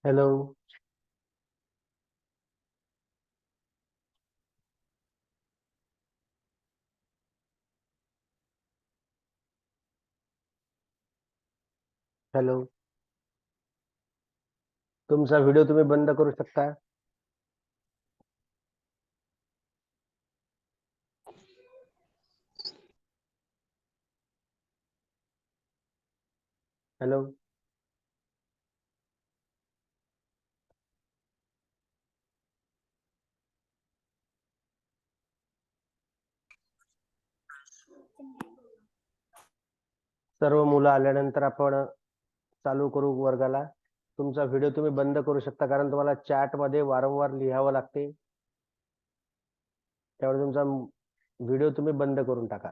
Hello. Hello. तुमचा video तुम्ही बंद करू शकता? हेलो। सर्व मुलं आल्यानंतर आपण चालू करू वर्गाला. तुमचा व्हिडिओ तुम्ही बंद करू शकता, कारण तुम्हाला चॅट मध्ये वारंवार लिहावं लागते. त्यामुळे तुमचा व्हिडिओ तुम्ही बंद करून टाका.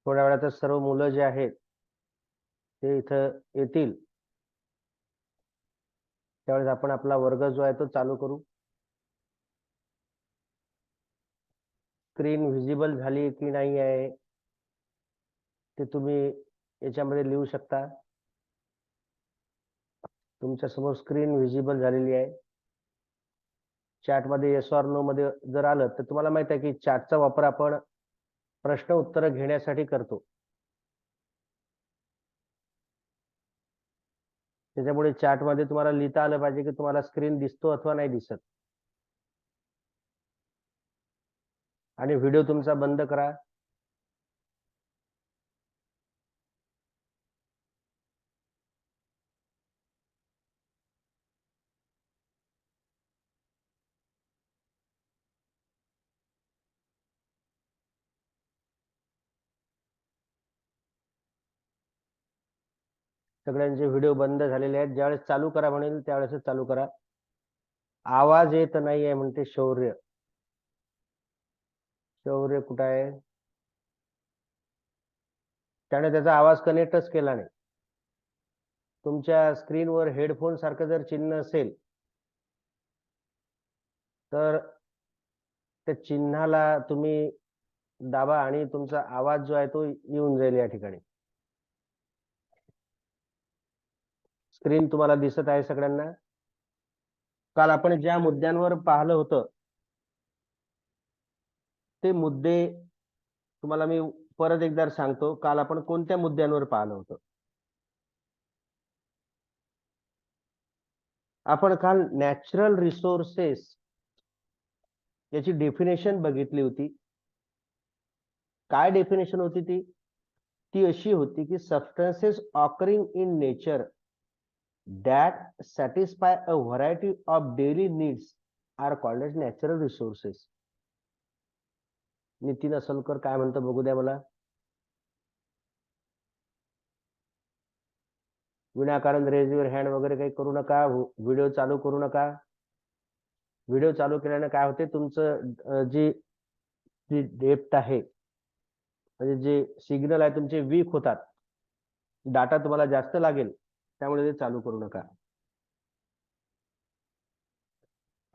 थोड्या वेळात सर्व मुलं जे आहेत ते इथं येतील. त्यावेळेस आपण आपला वर्ग जो आहे तो चालू करू. स्क्रीन व्हिजिबल झाली की नाही आहे ते तुम्ही याच्यामध्ये लिहू शकता. तुमच्या समोर स्क्रीन व्हिजिबल झालेली आहे. चॅटमध्ये येस ऑर नो मध्ये जर आलं तर तुम्हाला माहित आहे की चॅटचा वापर आपण प्रश्न उत्तर घेण्यासाठी करतो. त्याच्यामुळे चॅटमध्ये तुम्हाला लिहिता आलं पाहिजे की तुम्हाला स्क्रीन दिसतो अथवा नाही दिसत. आणि व्हिडिओ तुमचा बंद करा. सगळ्यांचे व्हिडिओ बंद झालेले आहेत. ज्यावेळेस चालू करा म्हणेल त्यावेळेस चालू करा. आवाज येत नाही आहे म्हणते शौर्य. शौर्य कुठं आहे? त्याने त्याचा आवाज कनेक्टच केला नाही. तुमच्या स्क्रीनवर हेडफोन सारखं जर चिन्ह असेल तर त्या चिन्हाला तुम्ही दाबा आणि तुमचा आवाज जो आहे तो येऊन जाईल. या ठिकाणी स्क्रीन तुम्हाला दिसत आहे सगळ्यांना. काल आपण ज्या मुद्द्यांवर पाहिलं होतं ते मुद्दे तुम्हाला मी परत एकदा सांगतो. काल आपण कोणत्या मुद्द्यांवर पाहिलं होतं? आपण काल नॅचरल रिसोर्सेस याची डेफिनेशन बघितली होती. काय डेफिनेशन होती ती? ती अशी होती की substances occurring in nature that satisfy a variety of daily needs are called as natural resources. Nitin Asalkar काय म्हणतो बघू द्या मला. विनाकारण रेज युअर हँड वगैरे काही करू नका. व्हिडिओ चालू करू नका. व्हिडिओ चालू केल्याने काय होते, तुमचं जी डेप्थ आहे म्हणजे जे सिग्नल आहे तुमचे वीक होतात. डाटा तुम्हाला जास्त लागेल, त्यामुळे ते चालू करू नका.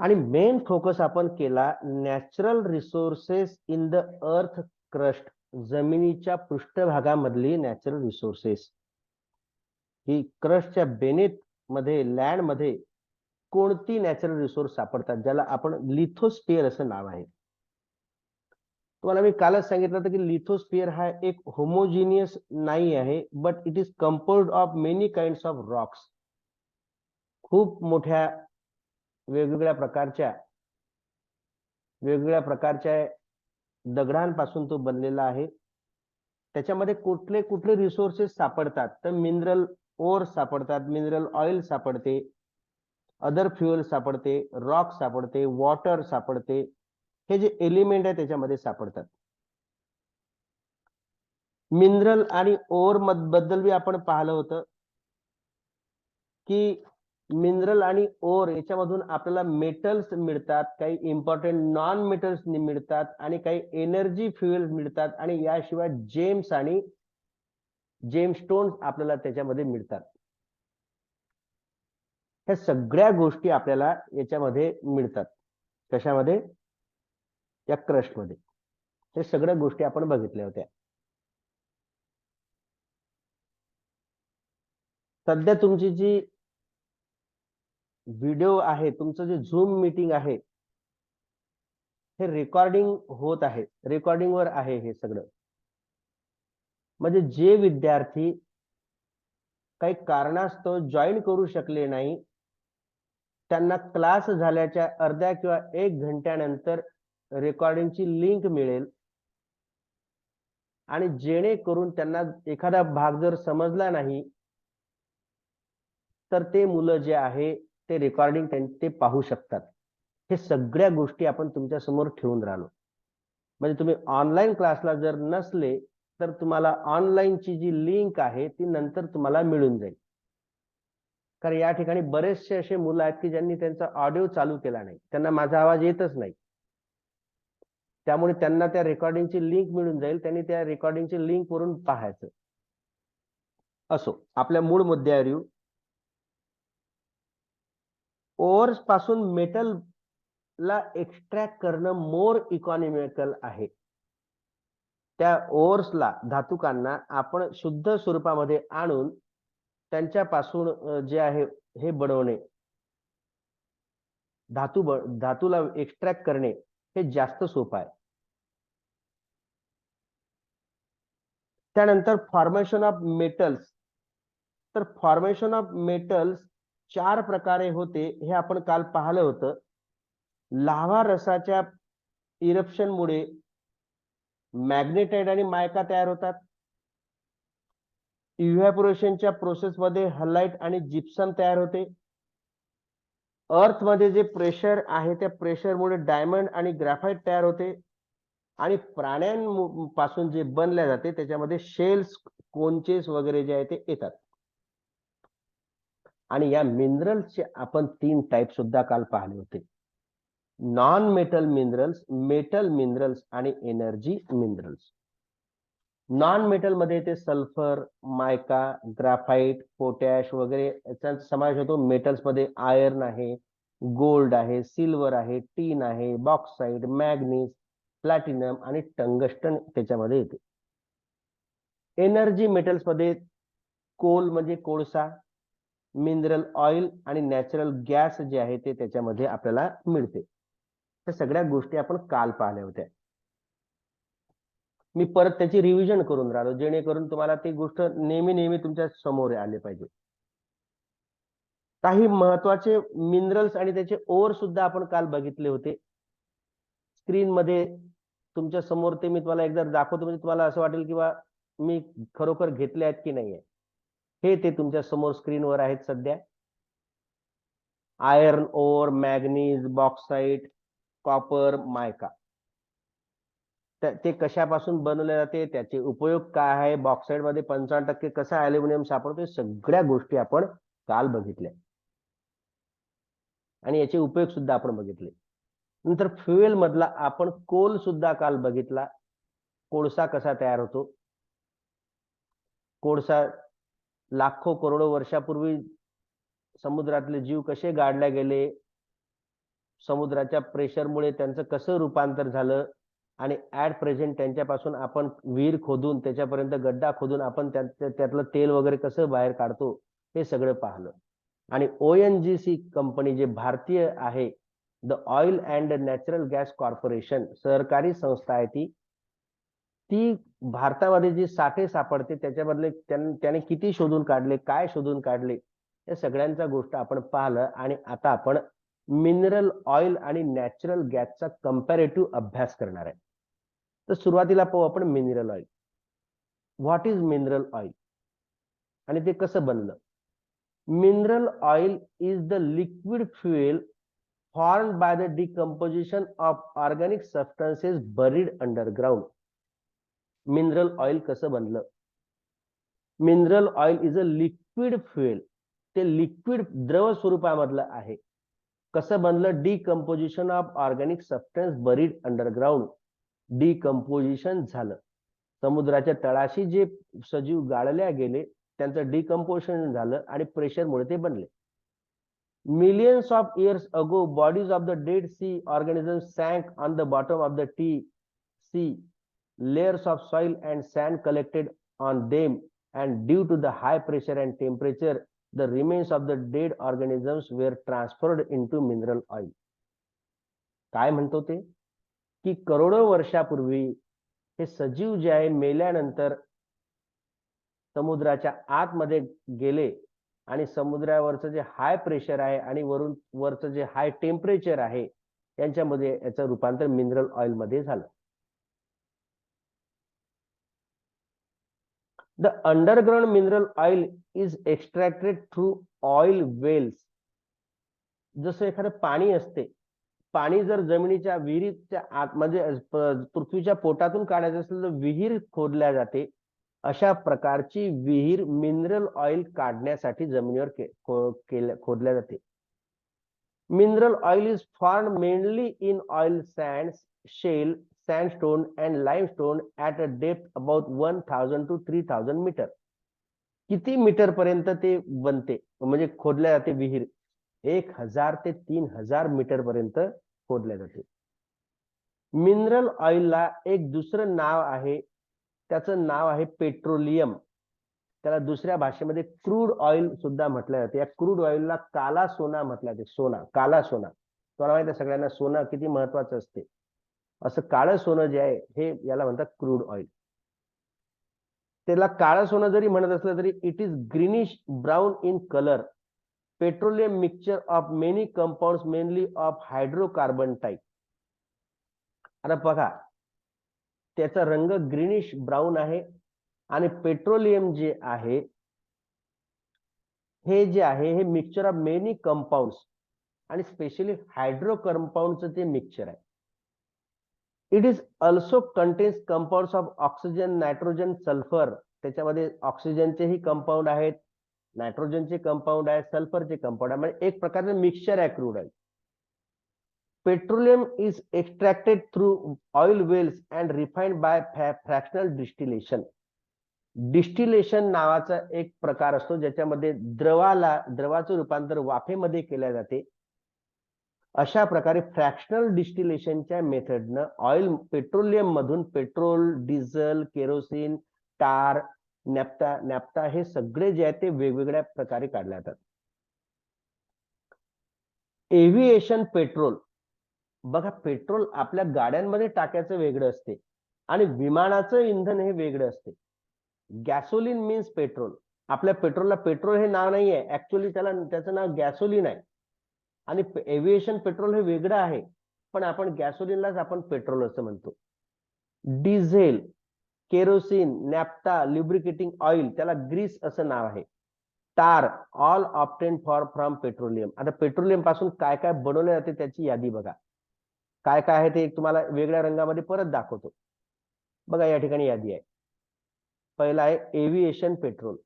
आणि मेन फोकस आपण केला natural resources in the earth crust. जमिनीच्या पृष्ठभागामधली नॅचरल रिसोर्सेस ही क्रस्टच्या बेनेथ मध्ये लँड मध्ये कोणती नॅचरल रिसोर्स सापडतात, ज्याला आपण लिथोस्फिअर असं नाव आहे. तुम्हाला मी कालच सांगितलं होतं की लिथोस्फिअर हा एक होमोजिनियस नाही आहे, but it is composed of many kinds of Roxx. खूप मोठ्या वेगवेगळ्या प्रकारच्या दगडांपासून तो बनलेला आहे. त्याच्यामध्ये कुठले कुठले रिसोर्सेस सापडतात तर मिनरल ओर सापडतात, मिनरल ऑइल सापडते, अदर फ्युएल सापडते, रॉक सापडते, वॉटर सापडते. हे जे एलिमेंट आहे त्याच्यामध्ये सापडतात. मिनरल आणि ओर बद्दल बी आपण पाहिलं होतं की मिनरल आणि ओर याच्यामधून आपल्याला मेटल्स मिळतात, काही इम्पॉर्टंट नॉन मेटल्स मिळतात आणि काही एनर्जी फ्युएल मिळतात आणि याशिवाय जेम्स आणि जेमस्टोन्स आपल्याला त्याच्यामध्ये मिळतात. ह्या सगळ्या गोष्टी आपल्याला याच्यामध्ये मिळतात. कशामध्ये? या क्रस्ट मध्ये. हे सगळ्या गोष्टी आपण बघितल्या होत्या. सध्या तुमची जी व्हिडिओ आहे, तुमचं जे झूम मीटिंग आहे, हे रेकॉर्डिंग होत आहे, रेकॉर्डिंग वर आहे हे सगळं. म्हणजे जे विद्यार्थी काही कारणास्तव जॉईन करू शकले नाही, त्यांना क्लास झाल्याच्या अर्ध्या किंवा 1 घंट्यानंतर रेकॉर्डिंगची लिंक मिळेल आणि जेणेकरून त्यांना एखादा भाग जर समजला नाही तर ते मुलं जे आहे ते रेकॉर्डिंग ते पाहू शकतात. हे सगळ्या गोष्टी आपण तुमच्या समोर ठेवून राहिलो. म्हणजे तुम्ही ऑनलाईन क्लासला जर नसले तर तुम्हाला ऑनलाईनची जी लिंक आहे ती नंतर तुम्हाला मिळून जाईल. कारण या ठिकाणी बरेचसे असे मुलं आहेत की ज्यांनी त्यांचा ऑडिओ चालू केला नाही, त्यांना माझा आवाज येतच नाही, त्यामुळे त्यांना त्या रेकॉर्डिंगची लिंक मिळून जाईल, त्यांनी त्या रेकॉर्डिंगची लिंक वरून पाहायचं. असो, आपल्या मूळ मुद्द्यावर येऊ. ओर्स पासून मेटल ला एक्स्ट्रॅक्ट करणं मोर इकॉनॉमिकल आहे. त्या ओर्सला, धातुकांना आपण शुद्ध स्वरूपामध्ये आणून त्यांच्यापासून जे आहे हे बनवणे, धातूला एक्स्ट्रॅक्ट करणे हे जास्त सोपं आहे. त्यानंतर फॉर्मेशन ऑफ मेटल्स. तर फॉर्मेशन ऑफ मेटल्स 4 प्रकारे होते, हे आपण काल पाहिलं होतं. लाव्हा रसाच्या इरप्शनमुळे मॅग्नेटाइट आणि मायका तयार होतात. इव्हॅपोरेशनच्या प्रोसेसमध्ये हलाइट आणि जिप्सम तयार होते. अर्थ मध्ये जे प्रेशर आहे त्या प्रेशरमुळे डायमंड आणि ग्राफाइट तयार होते. आणि प्राण्यांपासून जे बनल्या जाते त्याच्यामध्ये शेल्स, कोनचेस वगैरे जे आहे ते येतात. आणि या मिनरल्सचे आपण 3 टाइप सुद्धा काल पाहिले होते. Non metal minerals, metal minerals आणि एनर्जी मिनरल्स. नॉन मेटल मध्ये येते सल्फर, मायका, ग्राफाइट, पोटॅश वगैरे याचा समावेश होतो. मेटल्स मध्ये आयर्न आहे, गोल्ड आहे, सिल्वर आहे, टीन आहे, बॉक्साइट, मॅग्नीज, प्लॅटिनम आणि टंगस्टन त्याच्यामध्ये येते. एनर्जी मेटल्स मध्ये कोल म्हणजे कोळसा, मिनरल ऑइल आणि नॅचरल गॅस जे आहे ते त्याच्यामध्ये आपल्याला मिळते. त्या सगळ्या गोष्टी आपण काल पाहिल्या होत्या. मी परत त्याची रिव्हिजन करून राहिलो जेणेकरून तुम्हाला ती गोष्ट नेहमी नेहमी तुमच्या समोर आले पाहिजे. काही महत्वाचे मिनरल्स आणि त्याचे ओर सुद्धा आपण काल बघितले होते. स्क्रीन मध्ये तुमच्या समोर ते मी तुम्हाला एकदा दाखवतो, म्हणजे तुम्हाला असं वाटेल की मी खरोखर घेतले आहेत की नाहीये. हे ते तुमच्या समोर स्क्रीनवर आहेत सध्या. Iron ore, manganese, bauxite, copper, mica. ते कशापासून बनवले जाते, त्याचे उपयोग काय आहे, बॉक्साइड मध्ये 55% कसा अॅल्युमिनियम सापडतो, सगळ्या गोष्टी आपण काल बघितल्या आणि याचे उपयोग सुद्धा आपण बघितले. नंतर फ्युएल मधला आपण कोल सुद्धा काल बघितला. कोळसा कसा तयार होतो. कोळसा लाखो करोडो वर्षापूर्वी समुद्रातले जीव कसे गाडले गेले, समुद्राच्या प्रेशरमुळे त्यांचं कसं रूपांतर झालं आणि ऍट प्रेझेंट त्यांच्यापासून आपण विहीर खोदून त्याच्यापर्यंत गड्डा खोदून आपण त्यातलं तेल वगैरे कसं बाहेर काढतो हे सगळं पाहिलं. आणि ONGC कंपनी जे भारतीय आहे, the oil and natural gas corporation, सहकारी संस्था आहे ती भारतामध्ये जी साठे सापडते त्याच्याबद्दल त्याने किती शोधून काढले, काय शोधून काढले, या सगळ्यांचा गोष्ट आपण पाहिलं. आणि आता आपण मिनरल ऑइल आणि नॅचरल गॅसचा कंपॅरेटिव्ह अभ्यास करणार आहे. तर सुरुवातीला पाहू आपण mineral oil. What is mineral oil आणि ते कसं बनलं. Mineral oil is the liquid fuel formed by the decomposition of organic substances buried underground. Mineral oil कसं बनलं. Mineral oil is a liquid fuel. ते लिक्विड द्रव स्वरूपामधलं आहे. कसं बनलं? Decomposition of organic substance buried underground. Decomposition झालं. समुद्राच्या तळाशी जे सजीव गाळल्या गेले त्यांचं डिकम्पोजिशन झालं आणि प्रेशरमुळे ते बनले. Millions of years ago, bodies of the dead sea organisms sank on the bottom of the sea. Layers of soil and sand collected on them, and due to the high pressure and temperature, the remains of the dead organisms were transferred into mineral oil. काय म्हणतो ते की करोडो वर्षापूर्वी हे सजीव जे आहे मेल्यानंतर समुद्राच्या आतमध्ये गेले आणि समुद्रावरचं जे हाय प्रेशर आहे आणि वरचं जे हाय टेम्परेचर आहे यांच्यामध्ये याचं रूपांतर मिनरल ऑइल मध्ये झालं. The underground mineral oil is extracted through oil wells. जसं एखादं पाणी असते, पाणी जर जमिनीच्या विहिरीच्या आत म्हणजे पृथ्वीच्या पोटातून काढायचं असेल तर विहीर खोदल्या जाते. अशा प्रकारची विहीर मिनरल ऑइल काढण्यासाठी जमिनीवर खोदल्या जाते. Mineral oil is formed mainly in oil sand, shale, sandstone and limestone at a depth about 1000 to 3000 metre. किती मीटर पर्यंत ते बनते म्हणजे खोदल्या जाते विहीर? 1000 ते 3000 मीटर पर्यंत खोदल्या जाते. मिनरल ऑइलला एक दुसरं नाव आहे, त्याचं नाव आहे पेट्रोलियम. त्याला दुसऱ्या भाषेमध्ये क्रूड ऑइल सुद्धा म्हटलं जाते. या क्रूड ऑइलला काला सोना म्हटलं जाते. सोना, काला सोना. तुम्हाला माहिती आहे सगळ्यांना सोनं किती महत्वाचं असते. असं काळं सोनं जे आहे हे याला म्हणतात क्रूड ऑइल. त्याला काळं सोनं जरी म्हणत असलं तरी it is greenish brown in colour. Petroleum mixture of many compounds mainly of hydrocarbon type. आता बघा त्याचा रंग ग्रीनिश ब्राउन आहे आणि पेट्रोलियम जे आहे हे जे आहे हे मिक्सचर ऑफ मेनी कंपाऊंड्स आणि स्पेशली हायड्रो कंपाऊंडचं ते मिक्सचर आहे. It is also contains compounds of oxygen, nitrogen, sulphur. त्याच्यामध्ये ऑक्सिजनचेही कंपाऊंड आहेत, नायट्रोजनचे कंपाऊंड आहे, सल्फरचे कंपाऊंड आहे. म्हणजे एक प्रकारचं मिक्सचर आहे crude oil. Petroleum is extracted through oil wells and refined by fractional distillation. Distillation नावाचा एक प्रकार असतो ज्याच्यामध्ये द्रवाचं रूपांतर वाफेमध्ये केले जाते. अशा प्रकारे फ्रॅक्शनल डिस्टिलेशनच्या मेथडनं ऑइल पेट्रोलियम मधून पेट्रोल, डिझेल, केरोसिन, टार, नॅफ्ता हे सगळे जे आहे ते वेगवेगळ्या प्रकारे काढले जातात. Aviation petrol. बघा पेट्रोल आपल्या गाड्यांमध्ये टाकायचं वेगळं असते आणि विमानाचं इंधन हे वेगळं असते. गॅसोलिन मीन्स पेट्रोल. आपल्या पेट्रोलला पेट्रोल हे नाव नाही आहे, ऍक्च्युअली त्याचं नाव गॅसोलिन आहे. आणि एव्हिएशन पेट्रोल हे वेगळं आहे पण आपण गॅसोलिनलाच आपण पेट्रोल असं म्हणतो. Diesel, kerosene, naphtha, lubricating oil त्याला ग्रीस असं नाव आहे. टार ऑल ऑप्टेन फ्रॉम पेट्रोलियम. आता पेट्रोलियम पासून काय काय बनवले जाते त्याची यादी बघा. काय काय आहे ते तुम्हाला वेगळ्या रंगामध्ये परत दाखवतो. बघा या ठिकाणी यादी आहे. पहिला आहे एव्हिएशन पेट्रोल.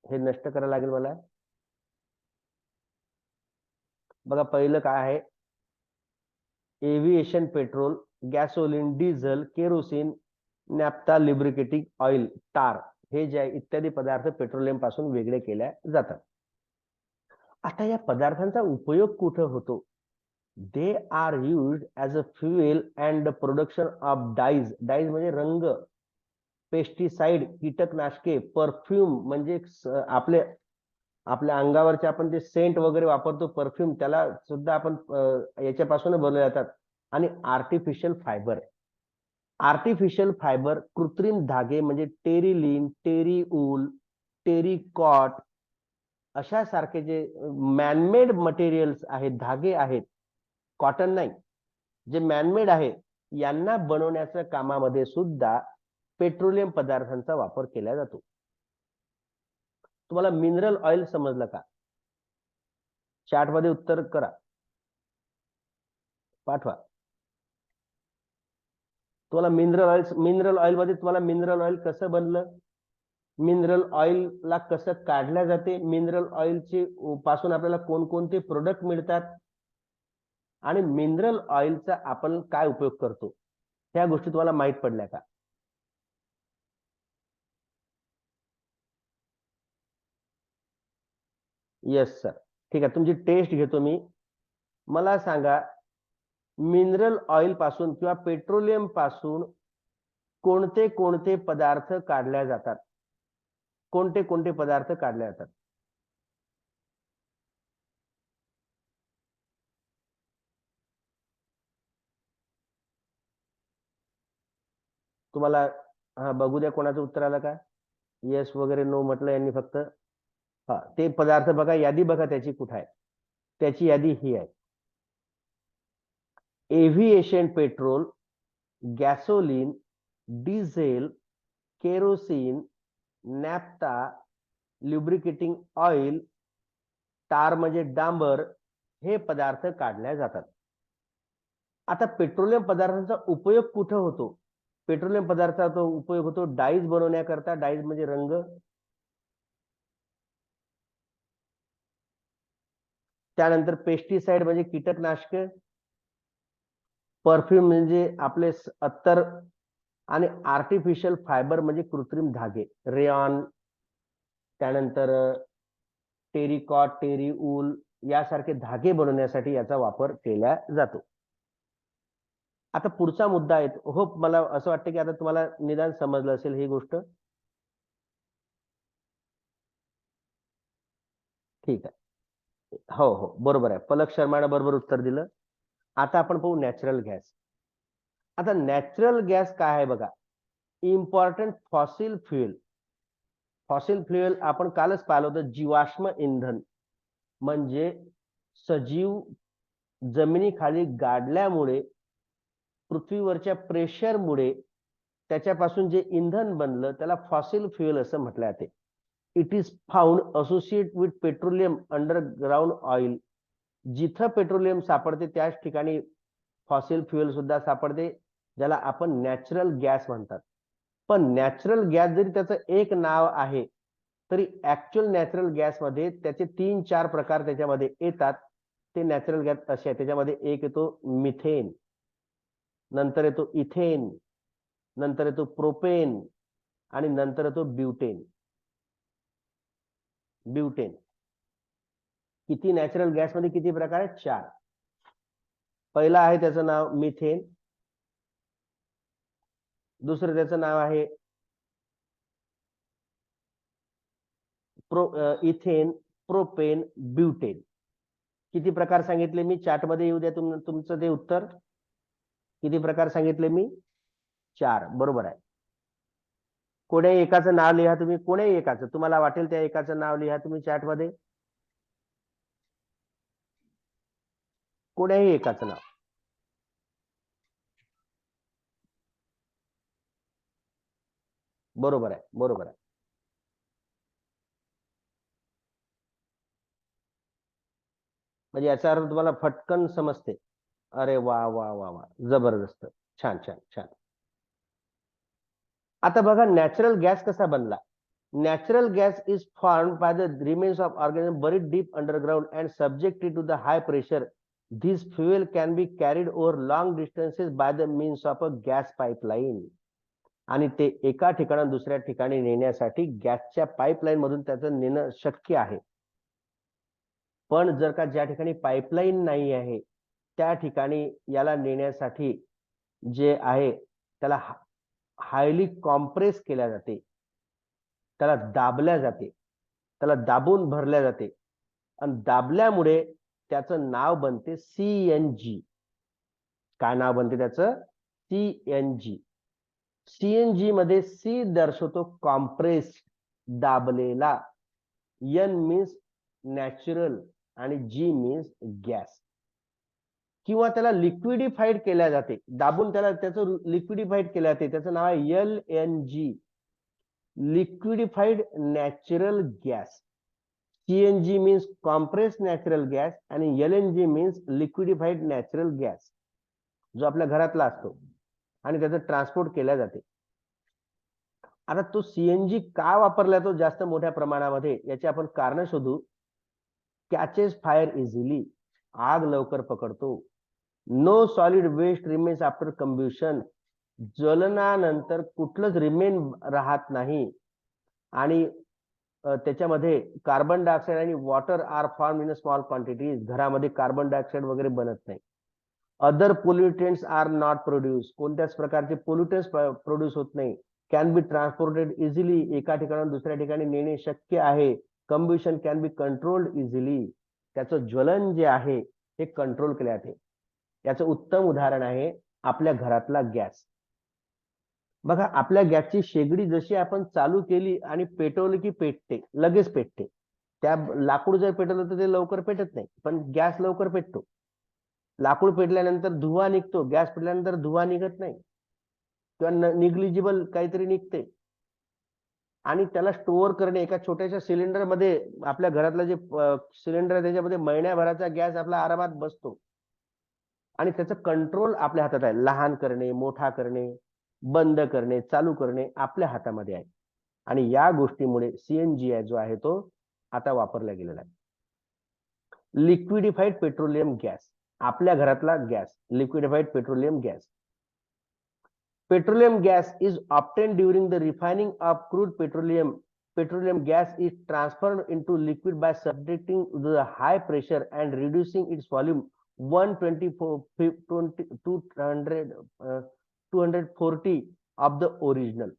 हे नष्ट करायला लागेल मला. बघा पहिलं काय आहे? Aviation petrol, gasoline, diesel, kerosene, naphtha, lubricating oil, tar हे जे आहे इत्यादी पदार्थ पेट्रोलियम पासून वेगळे केले जातात. आता या पदार्थांचा उपयोग कुठे होतो? They are used as a fuel and production of dies. Dies म्हणजे रंग, पेस्टिसाइड कीटकनाशके, परफ्यूम म्हणजे आपल्या अंगावरचे आपण जे सेंट वगैरे वापरतो परफ्यूम त्याला सुद्धा आपण याच्यापासून बनवले जातात. आणि आर्टिफिशियल फायबर. आर्टिफिशियल फायबर कृत्रिम धागे म्हणजे टेरिलिन, टेरिऊल, टेरिकॉट अशा सारखे जे मॅनमेड मटेरियल्स आहेत, धागे आहेत, कॉटन नाही, जे मॅनमेड आहे यांना बनवण्याच्या कामामध्ये सुद्धा पेट्रोलियम पदार्थांचा वापर केला जातो. तुम्हाला मिनरल ऑइल समजलं का? चॅट मध्ये उत्तर करा, पाठवा. तुम्हाला मिनरल ऑइल मध्ये तुम्हाला मिनरल ऑइल कसं बनलं? मिनरल ऑइलला कसं काढल्या जाते, मिनरल ऑइलचे पासून आपल्याला कोणकोणते प्रोडक्ट मिळतात आणि मिनरल ऑइलचा आपण काय उपयोग करतो, ह्या गोष्टी तुम्हाला माहित पडल्या का? येस सर, ठीक आहे, तुमची टेस्ट घेतो मी. मला सांगा, मिनरल ऑइल पासून किंवा पेट्रोलियम पासून कोणते कोणते पदार्थ काढल्या जातात? कोणते कोणते पदार्थ काढले जातात? तुम्हाला हा बघू द्या कोणाचं उत्तर आलं का. येस वगैरे नो म्हटलं यांनी फक्त. हा, ते पदार्थ बघा, यादी बघा त्याची कुठे आहे. त्याची यादी ही आहे. Aviation petrol, gasoline, diesel, kerosene, naphtha, lubricating oil, tar म्हणजे डांबर, हे पदार्थ काढल्या जातात. आता पेट्रोलियम पदार्थांचा उपयोग कुठे होतो? पेट्रोलियम पदार्थाचा उपयोग होतो डाईज बनवण्याकरता. डाईज म्हणजे रंग. त्यानंतर पेस्टिसाइड म्हणजे कीटकनाशके. परफ्यूम म्हणजे आपले अत्तर. आणि आर्टिफिशियल फायबर म्हणजे कृत्रिम धागे, रेयॉन. त्यानंतर टेरिकॉट, टेरी ऊल यासारखे धागे बनवण्यासाठी याचा वापर केला जातो. आता पुढचा मुद्दा आहे. हो, मला असं वाटतं की आता तुम्हाला निदान समजलं असेल ही गोष्ट. ठीक आहे. हो हो, बरोबर आहे. पलक शर्माने बरोबर उत्तर दिलं. आता आपण पाहू नॅचरल गॅस. आता नॅचरल गॅस काय आहे बघा. Important fossil fuel. Fossil fuel आपण कालच पाहिलं होतं, जीवाश्म इंधन म्हणजे सजीव जमिनीखाली गाडल्यामुळे पृथ्वीवरच्या प्रेशरमुळे त्याच्यापासून जे इंधन बनलं त्याला फॉसिल फ्युएल असं म्हटलं जाते. It is found associate with petroleum underground oil. जिथं पेट्रोलियम सापडते त्याच ठिकाणी फॉसिल फ्युएल सुद्धा सापडते, ज्याला आपण नॅचरल गॅस म्हणतात. पण नॅचरल गॅस जरी त्याचं एक नाव आहे तरी ऍक्च्युअल नॅचरल गॅस मध्ये त्याचे 3-4 प्रकार त्याच्यामध्ये येतात. ते नॅचरल गॅस असे आहे. त्याच्यामध्ये एक येतो मिथेन, नंतर येतो इथेन, नंतर येतो प्रोपेन आणि नंतर येतो ब्युटेन. ब्युटेन. किती नॅचरल गॅस मध्ये किती प्रकार आहेत? 4. पहिला आहे त्याचं नाव मिथेन. दुसरं त्याचं नाव आहे इथेन, प्रोपेन, ब्युटेन. किती प्रकार सांगितले मी? चॅट मध्ये येऊ द्या तुमचं ते उत्तर. किती प्रकार सांगितले मी? 4. बरोबर आहे. कोण्याही एकाचं नाव लिहा तुम्ही. कोण्याही एकाचं तुम्हाला वाटेल त्या एकाचं नाव लिहा तुम्ही चॅट मध्ये. कोण्याही एकाचं नाव. बरोबर आहे, बरोबर आहे. म्हणजे याचा अर्थ तुम्हाला फटकन समजते. अरे वा वा वा वा, जबरदस्त. छान छान छान. आता बघा नॅचरल गॅस कसा बनला. Natural gas is formed by the remains of organism buried deep underground and subjected to the high pressure. This fuel can be carried over long distances by the means of a gas pipeline. आणि ते एका ठिकाणाहून दुसऱ्या ठिकाणी नेण्यासाठी गॅसच्या pipeline मधून त्याचं नेणं शक्य आहे. पण जर का ज्या ठिकाणी पाईपलाईन नाही आहे त्या ठिकाणी याला नेण्यासाठी जे आहे त्याला हायली कॉम्प्रेस केल्या जाते, त्याला दाबल्या जाते, त्याला दाबून भरल्या जाते आणि दाबल्यामुळे त्याचं नाव बनते सीएनजी. काय नाव बनते त्याचं? सीएनजी. सीएनजी मध्ये सी दर्शवतो कॉम्प्रेस, दाबलेला. एन मीन्स नॅचरल आणि जी मीन्स गॅस. किंवा त्याला लिक्विडिफाईड केल्या जाते, दाबून त्याला त्याचं लिक्विडिफाईड केलं जाते. त्याचं नाव आहे LNG, liquefied natural gas. CNG means compress natural gas आणि LNG means liquefied natural gas, जो आपल्या घरातला असतो आणि त्याचं ट्रान्सपोर्ट केल्या जाते. आता तो सीएनजी का वापरला तो जास्त मोठ्या प्रमाणामध्ये, याची आपण कारण शोधू. कॅचेस फायर इझिली, आग लवकर पकडतो. No solid waste remains after combustion, ज्वलनानंतर कुठलंच रिमेन राहत नाही. आणि त्याच्यामध्ये कार्बन डायऑक्साईड आणि water are form in small quantities, घरामध्ये कार्बन डायऑक्साईड वगैरे बनत नाही. Other pollutants are not produce, कोणत्याच प्रकारचे पोल्युटंट्स प्रोड्यूस होत नाही. कॅन बी ट्रान्सपोर्टेड इझिली, एका ठिकाणाहून दुसऱ्या ठिकाणी नेणे शक्य आहे. कंब्युशन कॅन बी कंट्रोल्ड इझिली, त्याचं ज्वलन जे आहे हे कंट्रोल केले जाते. याचं उत्तम उदाहरण आहे आपल्या घरातला गॅस. बघा, आपल्या गॅसची शेगडी जशी आपण चालू केली आणि पेटवली की पेटते, लगेच पेटते. त्या लाकूड जर पेटवलं तर ते लवकर पेटत नाही, पण गॅस लवकर पेटतो. लाकूड पेटल्यानंतर धुवा निघतो, गॅस पेटल्यानंतर धुवा निघत नाही, किंवा निग्लिजिबल काहीतरी निघते. आणि त्याला स्टोअर करणे एका छोट्याशा सिलेंडर मध्ये, आपल्या घरातलं जे सिलेंडर आहे त्याच्यामध्ये महिन्याभराचा गॅस आपला आरामात बसतो. आणि त्याचं कंट्रोल आपल्या हातात आहे. लहान करणे, मोठा करणे, बंद करणे, चालू करणे आपल्या हातामध्ये आहे. आणि या गोष्टीमुळे सीएनजी जो आहे तो आता वापरला गेलेला आहे. लिक्विडिफाईड पेट्रोलियम गॅस, आपल्या घरातला gas, liquefied petroleum gas. Petroleum gas is obtained during the refining of crude petroleum. Petroleum gas is transferred into liquid by subjecting to the high pressure and reducing its volume 240 of the original.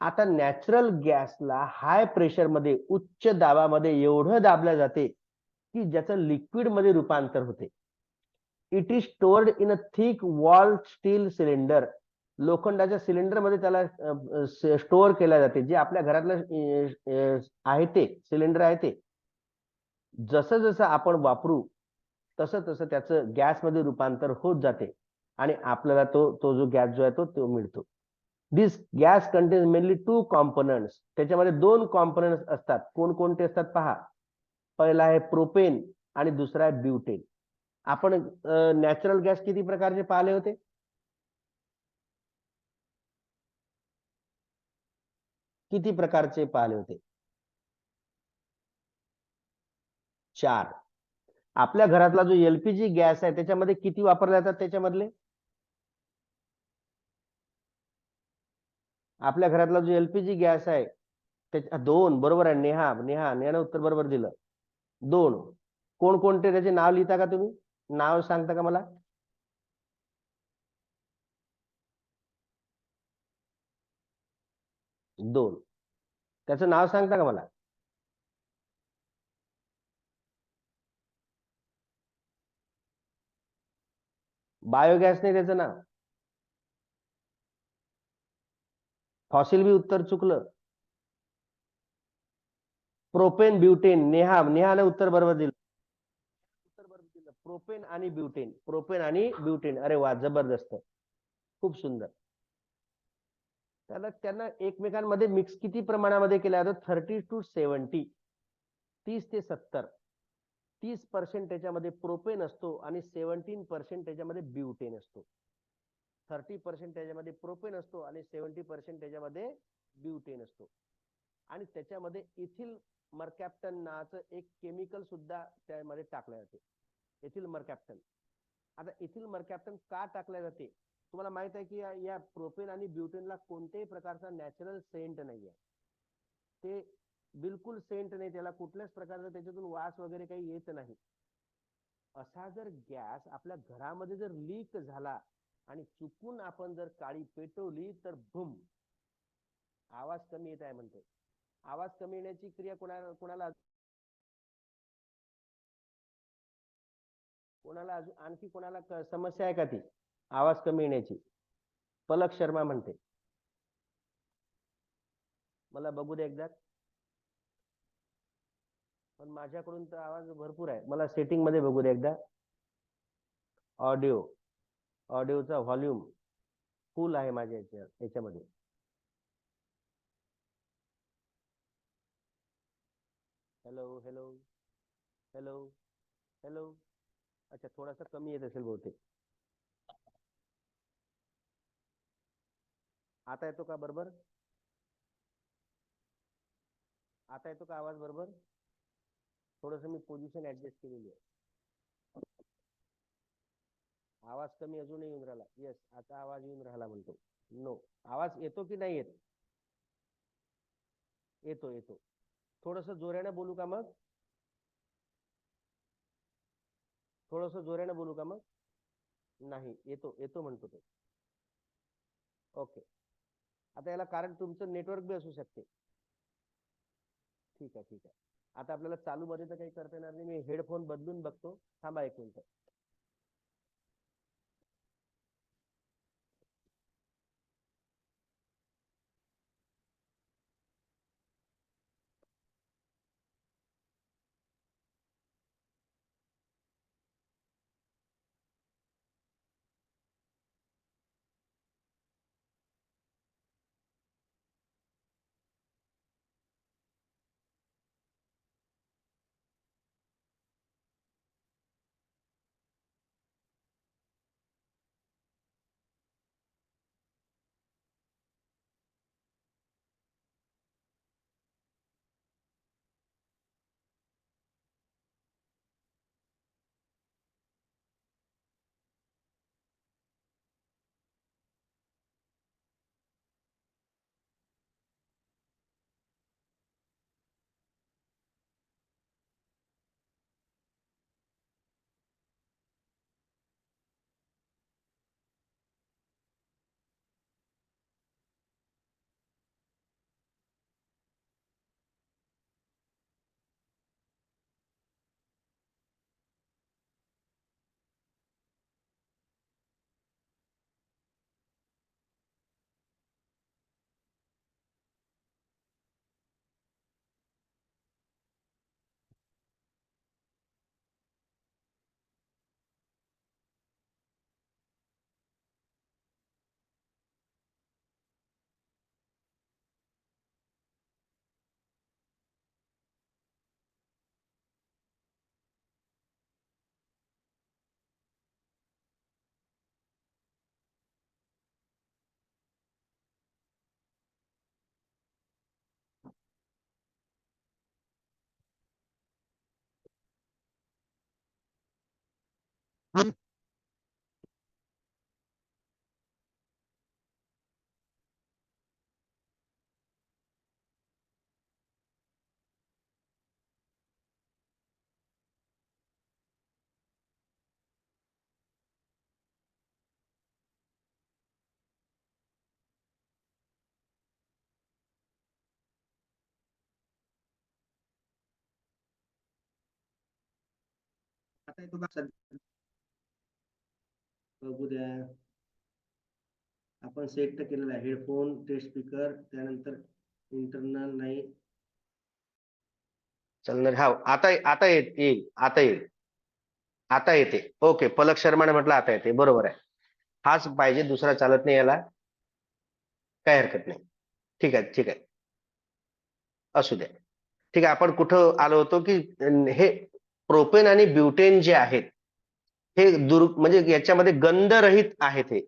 आता natural गॅसला high pressure मध्ये, उच्च दाबामध्ये एवढं दाबल्या जाते की ज्याचं liquid मध्ये रूपांतर होते. It is stored in a thick wall steel cylinder, लोखंडाच्या सिलेंडर मध्ये त्याला स्टोअर केल्या जाते. जे आपल्या घरातलं आहे ते सिलेंडर आहे ते जसं जसं आपण वापरू तसं तसं त्याचं गॅसमध्ये रूपांतर होत जाते आणि आपल्याला तो जो गॅस जो आहे तो मिळतो. दिस गॅस कंटेन्स मेनली 2 कॉम्पोनंट्स, त्याच्यामध्ये 2 कॉम्पोनंट्स असतात. कोणकोणते असतात पहा. पहिला आहे प्रोपेन आणि दुसरा आहे ब्युटेन. आपण नॅचरल गॅस किती प्रकारचे पाहिले होते? किती प्रकारचे पाहिले होते? 4. आपल्या घरातला जो एलपीजी गॅस आहे त्याच्यामध्ये किती वापरले जातात? त्याच्यामधले आपल्या घरातला जो एलपीजी गॅस आहे त्याच्या 2, बरोबर आहे. नेहाने उत्तर बरोबर दिलं. 2. कोणकोणते त्याचे नाव लिहिता का तुम्ही? नाव सांगता का मला? दोन, त्याचं नाव सांगता का मला? बायोगॅस नाही त्याचं नाव. फॉसिल बी उत्तर चुकलं. Propane butane. नेहाने उत्तर बरोबर दिलं. प्रोपेन आणि ब्युटेन, प्रोपेन आणि ब्युटेन. अरे वा, जबरदस्त, खूप सुंदर. त्यांना एकमेकांमध्ये मिक्स किती प्रमाणामध्ये केला जातो? 30 to 70, 30 ते 70. 30% त्याच्यामध्ये प्रोपेन असतो आणि 17% त्याच्यामध्ये ब्युटेन असतो. 30% त्याच्यामध्ये प्रोपेन असतो आणि 70% त्याच्यामध्ये ब्युटेन असतो. आणि त्याच्यामध्ये इथिल मर्कॅप्टन नावाचं एक केमिकल सुद्धा त्यामध्ये टाकलं जाते, इथिल मर्कॅप्टन. आता इथिल मर्कॅप्टन का टाकल्या जाते? तुम्हाला माहित आहे की या प्रोपेन आणि ब्युटेनला कोणत्याही प्रकारचा नॅचरल सेंट नाहीये. ते बिलकुल सेंट नाही, त्याला कुठल्याच प्रकारचा त्याच्यातून वास वगैरे काही येत नाही. असा जर गॅस आपल्या घरामध्ये जर लीक झाला आणि चुकून आपण जर काळी पेटवली तर भूम, आवाज कमी येत आहे म्हणते. आवाज कमी येण्याची क्रिया कोणाला कोणाला आणखी कोणाला समस्या आहे का ती आवाज कमी येण्याची? पलक शर्मा म्हणते. मला बघू दे एकदा. पण माझ्याकडून तर आवाज भरपूर आहे. मला सेटिंग मध्ये बघू दे एकदा. ऑडिओचा व्हॉल्यूम फुल आहे माझ्या याच्यामध्ये. Hello hello hello hello. अच्छा, थोडासा कमी येत असेल बहुतेक. आता येतो का बरोबर? आता येतो का आवाज बरोबर? थोडस मी पोझिशन ऍडजस्ट केलेली आहे. आवाज कमी अजूनही येऊन राहिला. येस, आता आवाज येऊन राहिला म्हणतो. नो, आवाज येतो की नाही येत? येतो येतो. थोडस जोराने बोलू का मग? थोडस जोराने बोलू का मग? नाही, येतो येतो म्हणतो तो. ओके. आता याला कारण तुमचं नेटवर्क बी असू शकते. ठीक आहे ठीक आहे. आता आपल्याला चालू मध्ये तर काही करता येणार नाही. मी हेडफोन बदलून बघतो. थांबा एक मिनिट. आता येतो का? बघू द्या. आपण सेट तर केलेला आहे हेडफोन ते स्पीकर, त्यानंतर इंटरनल नाही चालणार. हा, आता आता येईल. आता येईल. आता येते. ओके, पलक शर्माने म्हटलं आता येते. बरोबर आहे. हाच पाहिजे, दुसरा चालत नाही याला. काय हरकत नाही. ठीक आहे ठीक आहे. असू द्या. ठीक आहे. आपण कुठं आलो होतो की हे प्रोपेन आणि ब्युटेन जे आहेत हे म्हणजे याच्यामध्ये गंधरहित आहेत हे.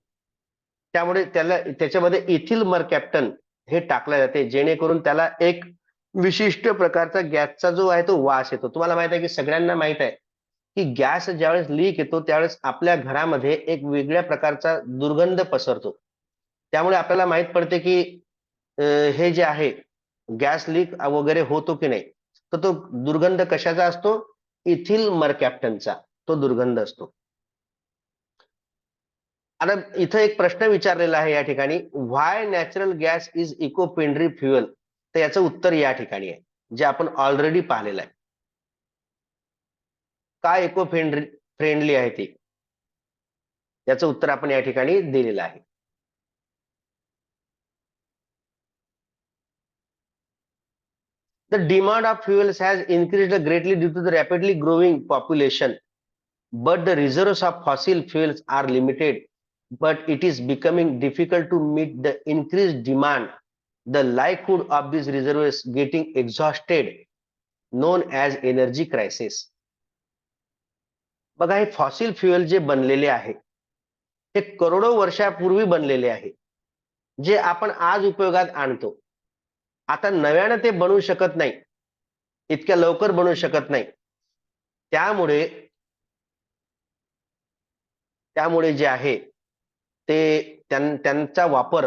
त्यामुळे त्याच्यामध्ये इथिल मरकॅप्टन हे टाकलं जाते, जेणेकरून त्याला एक विशिष्ट प्रकारचा गॅसचा जो आहे तो वास येतो. तुम्हाला माहित आहे की सगळ्यांना माहित आहे की गॅस ज्यावेळेस लीक येतो त्यावेळेस आपल्या घरामध्ये एक वेगळ्या प्रकारचा दुर्गंध पसरतो. त्यामुळे आपल्याला माहित पडते की हे जे आहे गॅस लीक वगैरे होतो की नाही. तर तो दुर्गंध कशाचा असतो? इथिल मरकॅप्टनचा तो दुर्गंध असतो. आता इथं एक प्रश्न विचारलेला आहे या ठिकाणी, why natural gas is eco friendly fuel. तर याचं उत्तर या ठिकाणी आहे, जे आपण ऑलरेडी पाहिलेलं आहे. काय इको फ्रेंडली आहे ती, याचं उत्तर आपण या ठिकाणी दिलेलं आहे. The demand of fuels has increased greatly due to the rapidly growing population, but the reserves of fossil fuels are limited. But it is becoming difficult to meet the increased demand. The likelihood of these reserves getting exhausted, known as energy crisis. बघा, हे fossil fuel जे बनलेले आहे ते करोडो वर्षापूर्वी बनलेले आहे, जे आपण आज उपयोगात आणतो. आता नव्यानं ते बनवू शकत नाही. इतक्या लवकर बनू शकत नाही. त्यामुळे त्यामुळे जे आहे ते त्यांचा वापर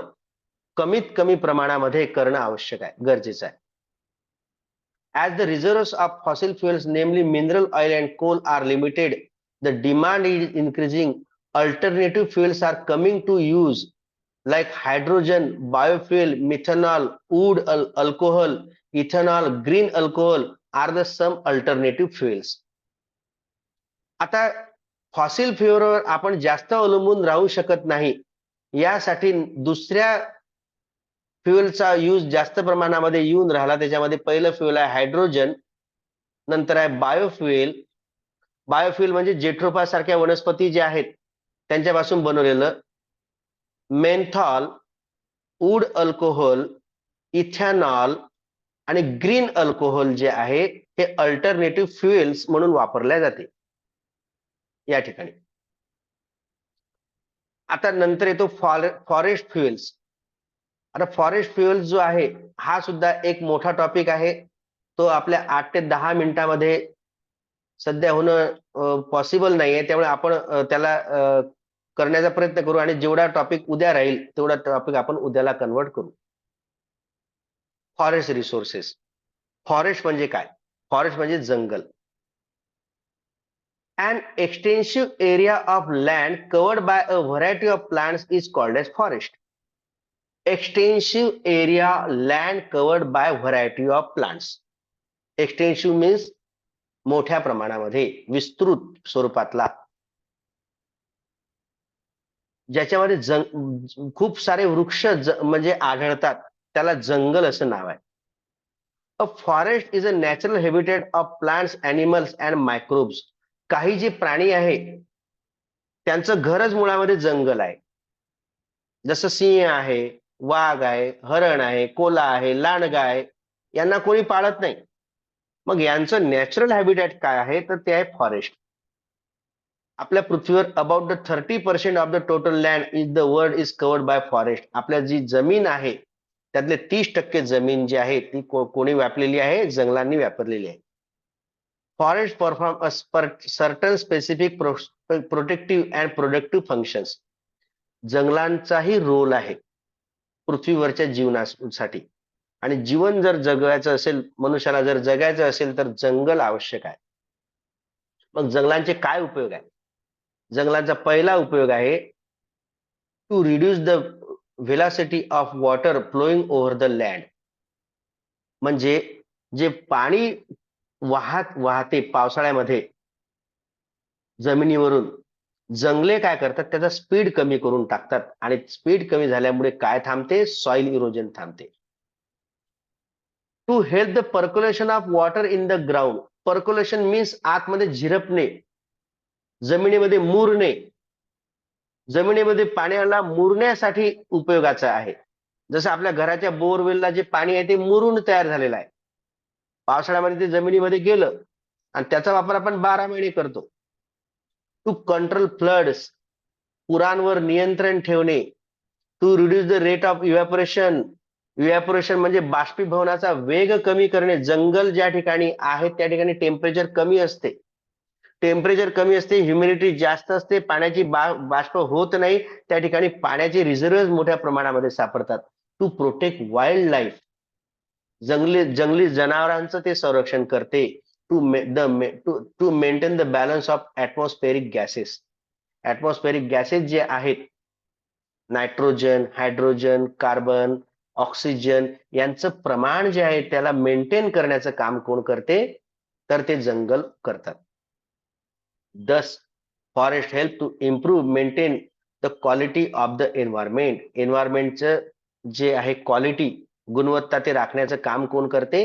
कमीत कमी प्रमाणामध्ये करणं आवश्यक आहे, गरजेचं आहे. As the reserves of fossil fuels, namely mineral oil and coal, are limited, the demand is increasing. Alternative fuels are coming to use, like hydrogen, biofuel, methanol, wood alcohol, ethanol, green alcohol are the some alternative fuels. आता fossil फ्युएलवर आपण जास्त अवलंबून राहू शकत नाही, यासाठी दुसऱ्या फ्युएलचा use जास्त प्रमाणामध्ये येऊन राहिला. त्याच्यामध्ये पहिलं फ्युएल आहे हायड्रोजन, नंतर आहे बायोफ्युएल. बायोफ्युएल म्हणजे जेट्रोफा सारख्या वनस्पती जे आहेत त्यांच्यापासून बनवलेलं. मेन्थॉल, वूड अल्कोहोल, इथेनॉल आणि ग्रीन अल्कोहोल जे आहे हे अल्टरनेटिव्ह फ्युएल्स म्हणून वापरल्या जाते या ठिकाणी. आता नंतर येतो फॉरेस्ट फ्युएल्स. आता फॉरेस्ट फ्युएल जो आहे हा सुद्धा एक मोठा टॉपिक आहे. तो आपल्या 8 ते 10 मिनिटांमध्ये सध्या होणं पॉसिबल नाहीये. त्यामुळे आपण त्याला करण्याचा प्रयत्न करू आणि जेवढा टॉपिक उद्या राहील तेवढा टॉपिक आपण उद्याला कन्वर्ट करू. Forest resources. फॉरेस्ट म्हणजे काय? फॉरेस्ट म्हणजे जंगल. An extensive area of land covered by a variety of plants is called as forest. Extensive area land covered by variety of plants. Extensive means मोठ्या प्रमाणामध्ये, विस्तृत स्वरूपातला, ज्याच्यामध्ये खूप सारे वृक्ष म्हणजे आढळतात, त्याला जंगल असं नाव आहे. A forest is a natural habitat of plants, animals and microbes. काही जे प्राणी आहे त्यांचं घरच मुळामध्ये जंगल आहे. जसं सिंह आहे, वाघ आहे, हरण आहे, कोल्हा आहे, लांडगा आहे, यांना कोणी पाळत नाही. मग यांचं नॅचरल हॅबिटॅट काय आहे तर ते आहे फॉरेस्ट. आपल्या पृथ्वीवर about the 30% of the total land is the world is covered by forest. आपल्या जी जमीन आहे त्यातले 30% जमीन जी आहे ती कोणी व्यापलेली आहे? जंगलांनी व्यापरलेली आहे. Forest perform a certain specific protective and productive functions. जंगलांचाही रोल आहे पृथ्वीवरच्या जीवनासाठी. आणि जीवन जर जगायचं असेल, मनुष्याला जर जगायचं असेल तर जंगल आवश्यक आहे. मग जंगलांचे काय उपयोग आहे? जंगलांचा पहिला उपयोग आहे to reduce the velocity of water flowing over the land. म्हणजे जे पाणी वाहते पावसाळ्यामध्ये जमिनीवरून, जंगले काय करतात? त्याचा स्पीड कमी करून टाकतात. आणि स्पीड कमी झाल्यामुळे काय थांबते? सॉइल इरोजन थांबते. To help the percolation of water in the ground. Percolation means आतमध्ये झिरपणे, जमिनीमध्ये मुरणे. जमिनीमध्ये पाण्याला मुरण्यासाठी उपयोगाचं आहे. जसं आपल्या घराच्या बोरवेलला जे पाणी आहे ते मुरून तयार झालेलं आहे. पावसाळ्यामध्ये ते जमिनीमध्ये गेलं आणि त्याचा वापर आपण 12 महिने करतो. To control floods. पुरांवर नियंत्रण ठेवणे. To reduce the rate of evaporation. Evaporation म्हणजे बाष्पीभवनाचा वेग कमी करणे. जंगल ज्या ठिकाणी आहे त्या ठिकाणी टेम्परेचर कमी असते. टेम्परेचर कमी असते, ह्युमिडिटी जास्त असते, पाण्याची बाष्प होत नाही. त्या ठिकाणी पाण्याचे रिझर्व्ह मोठ्या प्रमाणामध्ये सापडतात. To protect wildlife. जंगली जनावरांचं ते संरक्षण करते. To maintain the balance of atmospheric gases. Atmospheric gases जे आहेत, नायट्रोजन, हायड्रोजन, कार्बन, ऑक्सिजन यांचं प्रमाण जे आहे त्याला मेंटेन करण्याचं काम कोण करते? तर ते जंगल करतात. Thus, forest help to improve, maintain the quality of the environment. एन्व्हायरमेंटचं जे आहे क्वालिटी, गुणवत्ता ते राखण्याचं काम कोण करते?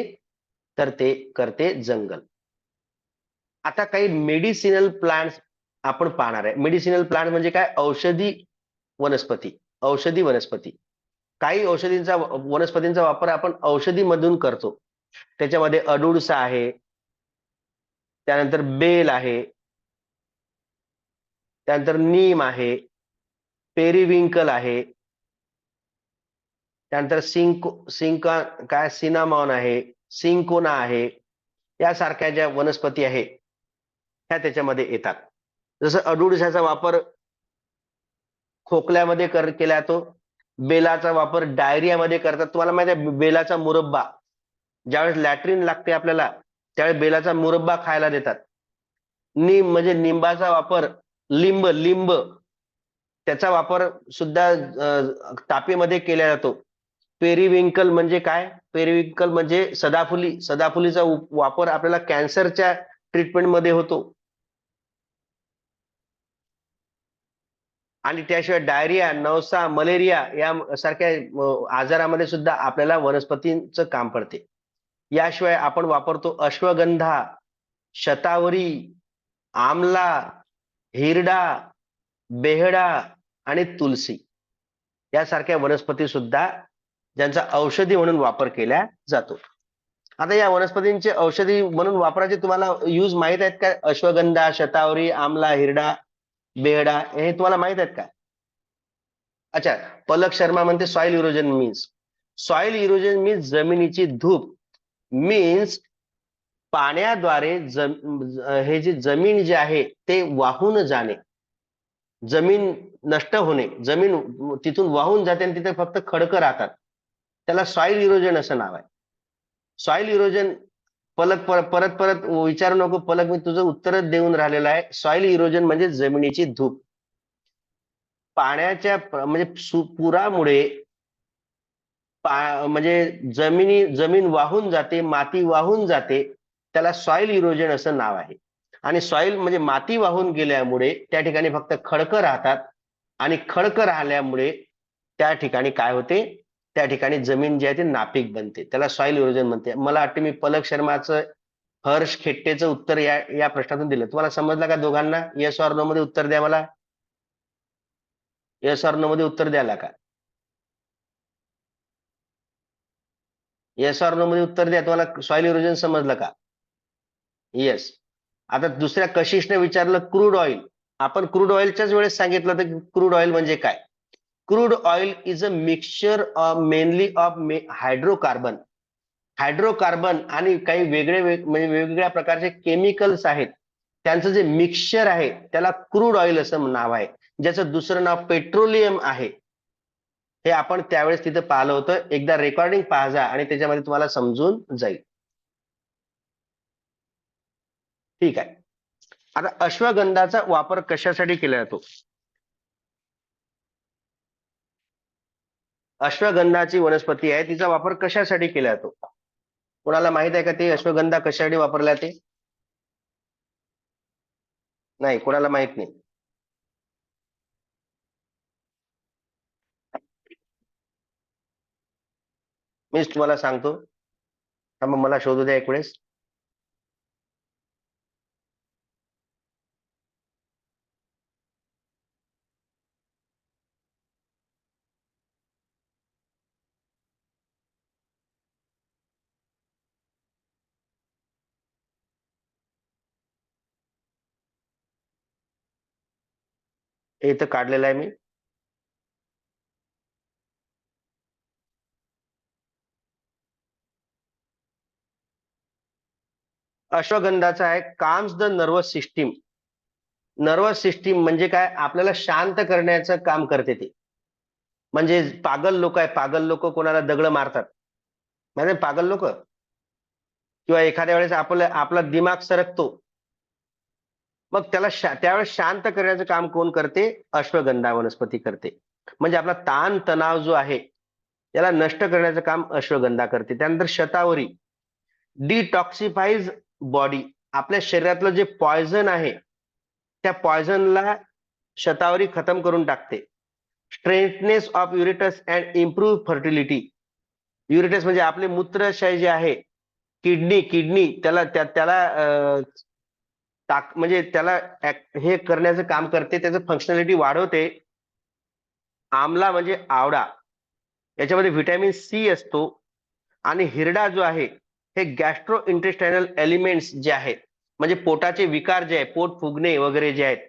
तर ते करते जंगल. आता काही मेडिसिनल प्लांट्स आपण पाहणार आहे. मेडिसिनल प्लांट म्हणजे काय? औषधी वनस्पती. औषधी वनस्पती. काही वनस्पतींचा वापर आपण औषधीमधून करतो. त्याच्यामध्ये अडुळसा आहे, त्यानंतर बेल आहे, त्यानंतर नीम आहे, पेरिविंकल आहे, त्यानंतर सिनामॉन आहे, सिंकोना आहे, यासारख्या ज्या वनस्पती आहे ह्या त्याच्यामध्ये येतात. जसं अडुळसाचा वापर खोकल्यामध्ये केला जातो. बेलाचा वापर डायरियामध्ये करतात. तुम्हाला माहिती आहे बेलाचा मुरब्बा, ज्यावेळेस लॅट्रिन लागते आपल्याला त्यावेळेस बेलाचा मुरब्बा खायला देतात. नीम म्हणजे लिंबाचा वापर, लिंब लिंब त्याचा वापर सुद्धा तापीमध्ये केला जातो. पेरिविंकल म्हणजे काय? पेरिविंकल म्हणजे सदाफुली, सदाफुलीचा वापर आपल्याला कॅन्सरच्या ट्रीटमेंटमध्ये होतो. आणि त्याशिवाय डायरिया, नवसा, मलेरिया या सारख्या आजारामध्ये सुद्धा आपल्याला वनस्पतींचं काम पडते. याशिवाय आपण वापरतो अश्वगंधा, शतावरी, आमला, हिरडा, बेहडा आणि तुलसी यासारख्या वनस्पती सुद्धा ज्यांचा औषधी म्हणून वापर केला जातो. आता या वनस्पतींचे औषधी म्हणून वापराचे तुम्हाला यूज माहित आहेत का? अश्वगंधा, शतावरी, आमला, हिरडा, बेहडा हे तुम्हाला माहित आहेत का? अच्छा, पलक शर्मा म्हणते soil erosion means, soil erosion means जमिनीची धूप, मीन्स पाण्याद्वारे हे जे जमीन जे आहे ते वाहून जाणे, जमीन नष्ट होणे, जमीन तिथून वाहून जाते आणि तिथे फक्त खडकं राहतात, त्याला सॉइल इरोजन असं नाव आहे. सॉइल इरोजन पलक परत परत विचारू नको पलक, मी तुझं उत्तरच देऊन राहिलेलं आहे. सॉइल इरोजन म्हणजे जमिनीची धूप. पाण्याच्या म्हणजे पुरामुळे म्हणजे जमीन वाहून जाते, माती वाहून जाते, त्याला सॉइल इरोजन असं नाव आहे. आणि सॉइल म्हणजे माती वाहून गेल्यामुळे त्या ठिकाणी फक्त खडकं राहतात आणि खडकं राहिल्यामुळे त्या ठिकाणी काय होते, त्या ठिकाणी जमीन जी आहे ती नापीक बनते, त्याला सॉइल इरोजन म्हणते. मला वाटतं मी पलक शर्माचं, हर्ष खेट्टेचं उत्तर या प्रश्नातून दिलं. तुम्हाला समजलं का दोघांना? येस ऑर नो मध्ये उत्तर द्या मला. येस ऑर नो मध्ये उत्तर द्याला का? येस ऑर नो मध्ये उत्तर द्या. तुम्हाला सॉइल इरोजन समजलं का? येस. आता दुसऱ्या कशिशने विचारलं क्रूड ऑइल. आपण क्रूड ऑइलच्याच वेळेस सांगितलं होतं की क्रूड ऑइल म्हणजे काय? Crude oil is a mixture of mainly of hydrocarbon. Hydrocarbon आणि काही म्हणजे वेगवेगळ्या प्रकारचे केमिकल्स आहेत, त्यांचं जे मिक्सचर आहे त्याला क्रूड ऑइल असं नाव आहे, ज्याचं दुसरं नाव पेट्रोलियम आहे. हे आपण त्यावेळेस तिथे पाहिलं होतं. एकदा रेकॉर्डिंग पाहा आणि त्याच्यामध्ये तुम्हाला समजून जाईल. ठीक आहे. आता अश्वगंधाचा वापर कशासाठी केला जातो? अश्वगंधाची वनस्पती आहे, तिचा वापर कशासाठी केला जातो? कोणाला माहित आहे का ते अश्वगंधा कशासाठी वापरला ते? नाही, कोणाला माहित नाही. मीच तुम्हाला सांगतो. मग मला शोधू द्या एक वेळेस. हे इथं काढलेलं आहे मी. अश्वगंधाचा आहे calms the nervous system. Nervous system म्हणजे काय? आपल्याला शांत करण्याचं काम करते ते. म्हणजे पागल लोक आहे, पागल लोक कोणाला दगड मारतात, म्हणजे पागल लोक, किंवा एखाद्या वेळेस आपला दिमाग सरकतो, मग त्याला त्यावेळेस शांत करण्याचं काम कोण करते? अश्वगंधा वनस्पती करते. म्हणजे आपला ताण तणाव जो आहे याला नष्ट करण्याचं काम अश्वगंधा करते. त्यानंतर शतावरी, डिटॉक्सिफाईज बॉडी. आपल्या शरीरातलं जे पॉयझन आहे त्या पॉयझनला शतावरी खतम करून टाकते. स्ट्रेंथनेस ऑफ युरेटस अँड इम्प्रूव्ह फर्टिलिटी. युरेटस म्हणजे आपले मूत्रशय जे आहे, किडनी त्याला म्हणजे त्याला हे करण्याचं काम करते, त्याचं फंक्शनॅलिटी वाढवते. आमला म्हणजे आवडा, याच्यामध्ये व्हिटॅमिन सी असतो. आणि हिरडा जो आहे हे गॅस्ट्रो इंटेस्टायनल एलिमेंट्स जे आहेत, म्हणजे पोटाचे विकार जे आहे, पोट फुगणे वगैरे जे आहेत